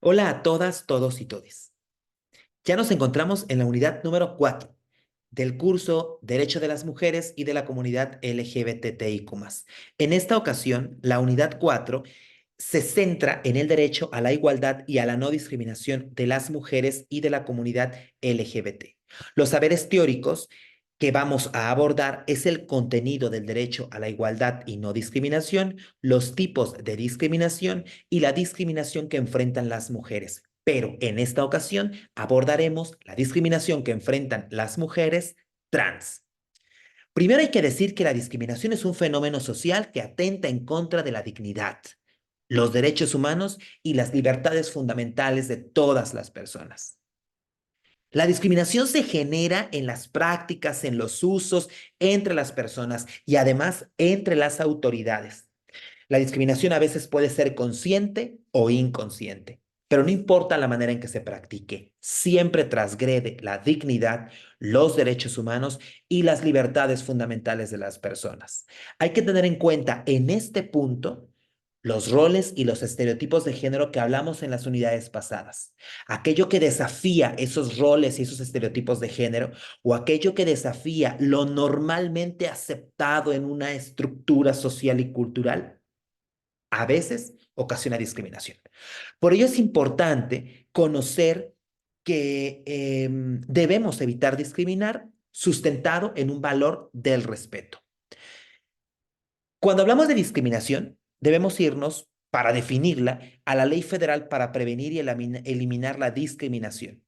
Hola a todas, todos y todes. Ya nos encontramos en la unidad número 4 del curso Derecho de las Mujeres y de la Comunidad LGBTIQ+. En esta ocasión, la unidad 4 se centra en el derecho a la igualdad y a la no discriminación de las mujeres y de la comunidad LGBT. Los saberes teóricos que vamos a abordar es el contenido del derecho a la igualdad y no discriminación, los tipos de discriminación y la discriminación que enfrentan las mujeres. Pero en esta ocasión abordaremos la discriminación que enfrentan las mujeres trans. Primero hay que decir que la discriminación es un fenómeno social que atenta en contra de la dignidad, los derechos humanos y las libertades fundamentales de todas las personas. La discriminación se genera en las prácticas, en los usos entre las personas y además entre las autoridades. La discriminación a veces puede ser consciente o inconsciente, pero no importa la manera en que se practique, siempre transgrede la dignidad, los derechos humanos y las libertades fundamentales de las personas. Hay que tener en cuenta en este punto los roles y los estereotipos de género que hablamos en las unidades pasadas. Aquello que desafía esos roles y esos estereotipos de género o aquello que desafía lo normalmente aceptado en una estructura social y cultural a veces ocasiona discriminación. Por ello es importante conocer que debemos evitar discriminar sustentado en un valor del respeto. Cuando hablamos de discriminación, debemos irnos, para definirla, a la Ley Federal para prevenir y eliminar la discriminación.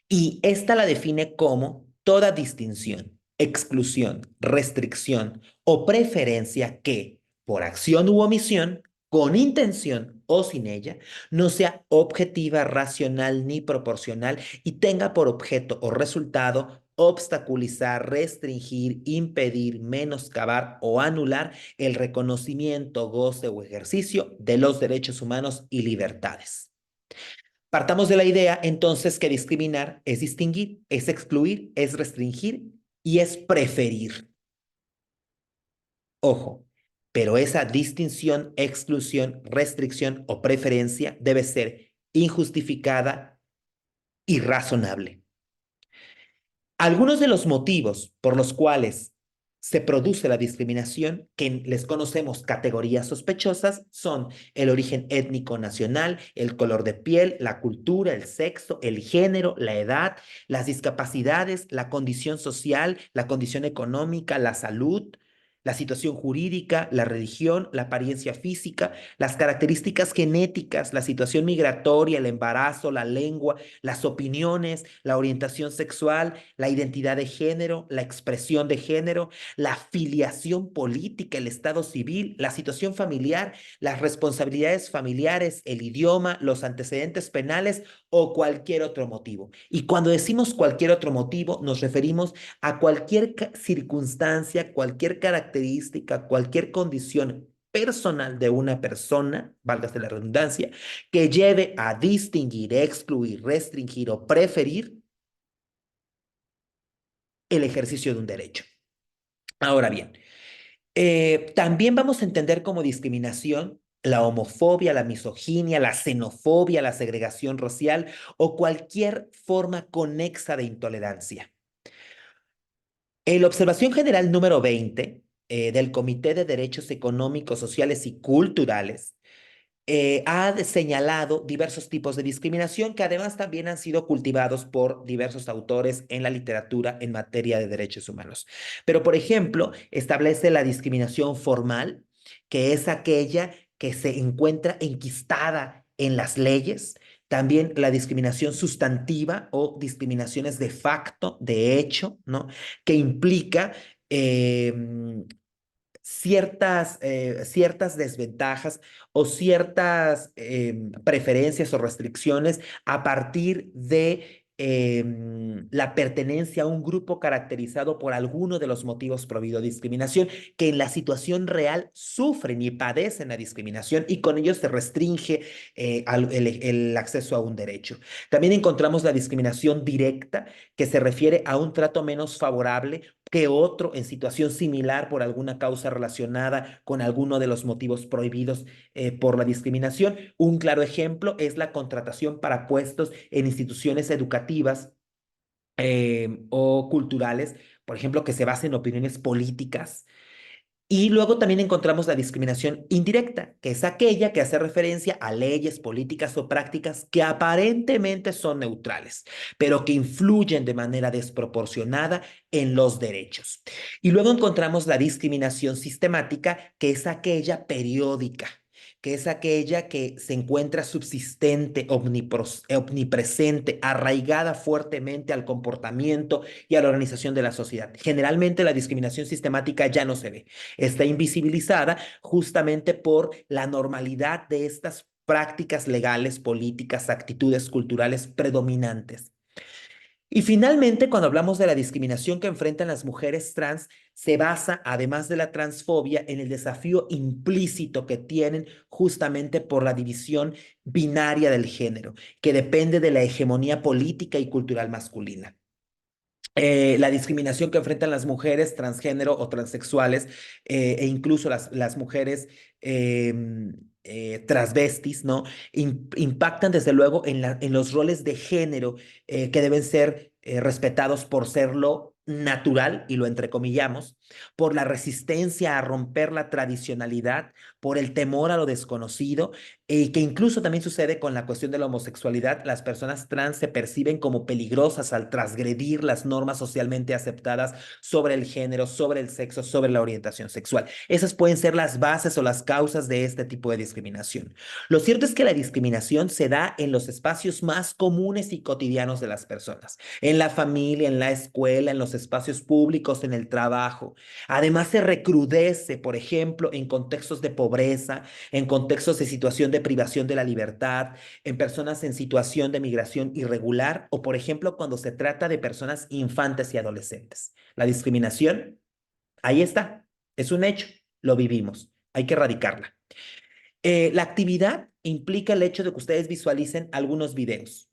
Y esta la define como toda distinción, exclusión, restricción o preferencia que, por acción u omisión, con intención o sin ella, no sea objetiva, racional ni proporcional y tenga por objeto o resultado obstaculizar, restringir, impedir, menoscabar o anular el reconocimiento, goce o ejercicio de los derechos humanos y libertades. Partamos de la idea entonces que discriminar es distinguir, es excluir, es restringir y es preferir. Ojo, pero esa distinción, exclusión, restricción o preferencia debe ser injustificada y razonable. Algunos de los motivos por los cuales se produce la discriminación, que les conocemos categorías sospechosas, son el origen étnico nacional, el color de piel, la cultura, el sexo, el género, la edad, las discapacidades, la condición social, la condición económica, la salud, la situación jurídica, la religión, la apariencia física, las características genéticas, la situación migratoria, el embarazo, la lengua, las opiniones, la orientación sexual, la identidad de género, la expresión de género, la filiación política, el estado civil, la situación familiar, las responsabilidades familiares, el idioma, los antecedentes penales o cualquier otro motivo. Y cuando decimos cualquier otro motivo, nos referimos a cualquier circunstancia, cualquier característica, cualquier condición personal de una persona, válgase la redundancia, que lleve a distinguir, excluir, restringir o preferir el ejercicio de un derecho. Ahora bien, también vamos a entender como discriminación la homofobia, la misoginia, la xenofobia, la segregación racial o cualquier forma conexa de intolerancia. En la observación general número 20 del Comité de Derechos Económicos, Sociales y Culturales, ha señalado diversos tipos de discriminación que además también han sido cultivados por diversos autores en la literatura en materia de derechos humanos. Pero, por ejemplo, establece la discriminación formal, que es aquella que se encuentra enquistada en las leyes. También la discriminación sustantiva o discriminaciones de facto, de hecho, ¿no? Que implica eh, ciertas desventajas o ciertas preferencias o restricciones a partir de la pertenencia a un grupo caracterizado por alguno de los motivos prohibido discriminación, que en la situación real sufren y padecen la discriminación y con ello se restringe el acceso a un derecho. También encontramos la discriminación directa, que se refiere a un trato menos favorable que otro en situación similar por alguna causa relacionada con alguno de los motivos prohibidos por la discriminación. Un claro ejemplo es la contratación para puestos en instituciones educativas o culturales, por ejemplo, que se basen en opiniones políticas. Y luego también encontramos la discriminación indirecta, que es aquella que hace referencia a leyes, políticas o prácticas que aparentemente son neutrales, pero que influyen de manera desproporcionada en los derechos. Y luego encontramos la discriminación sistemática, que es aquella periódica, que es aquella que se encuentra subsistente, omnipresente, arraigada fuertemente al comportamiento y a la organización de la sociedad. Generalmente la discriminación sistemática ya no se ve, está invisibilizada justamente por la normalidad de estas prácticas legales, políticas, actitudes culturales predominantes. Y finalmente, cuando hablamos de la discriminación que enfrentan las mujeres trans, se basa, además de la transfobia, en el desafío implícito que tienen justamente por la división binaria del género, que depende de la hegemonía política y cultural masculina. La discriminación que enfrentan las mujeres transgénero o transexuales e incluso las mujeres transvestis, ¿no? Impactan desde luego en los roles de género que deben ser respetados por ser lo natural, y lo entrecomillamos, por la resistencia a romper la tradicionalidad, por el temor a lo desconocido, y que incluso también sucede con la cuestión de la homosexualidad. Las personas trans se perciben como peligrosas al transgredir las normas socialmente aceptadas sobre el género, sobre el sexo, sobre la orientación sexual. Esas pueden ser las bases o las causas de este tipo de discriminación. Lo cierto es que la discriminación se da en los espacios más comunes y cotidianos de las personas, en la familia, en la escuela, en los espacios públicos, en el trabajo. Además, se recrudece, por ejemplo, en contextos de pobreza, en contextos de situación de privación de la libertad, en personas en situación de migración irregular o, por ejemplo, cuando se trata de personas infantes y adolescentes. La discriminación, ahí está, es un hecho, lo vivimos, hay que erradicarla. La actividad implica el hecho de que ustedes visualicen algunos videos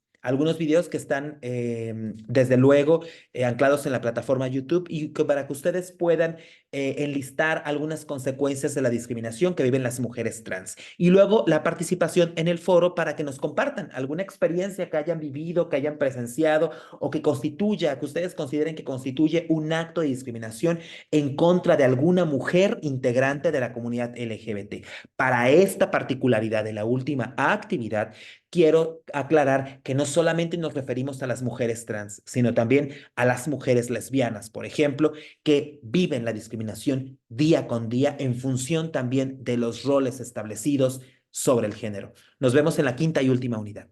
que están desde luego anclados en la plataforma YouTube y que para que ustedes puedan enlistar algunas consecuencias de la discriminación que viven las mujeres trans. Y luego la participación en el foro para que nos compartan alguna experiencia que hayan vivido, que hayan presenciado o que constituya, que ustedes consideren que constituye un acto de discriminación en contra de alguna mujer integrante de la comunidad LGBT. Para esta particularidad de la última actividad, quiero aclarar que no solamente nos referimos a las mujeres trans, sino también a las mujeres lesbianas, por ejemplo, que viven la discriminación día con día en función también de los roles establecidos sobre el género. Nos vemos en la quinta y última unidad.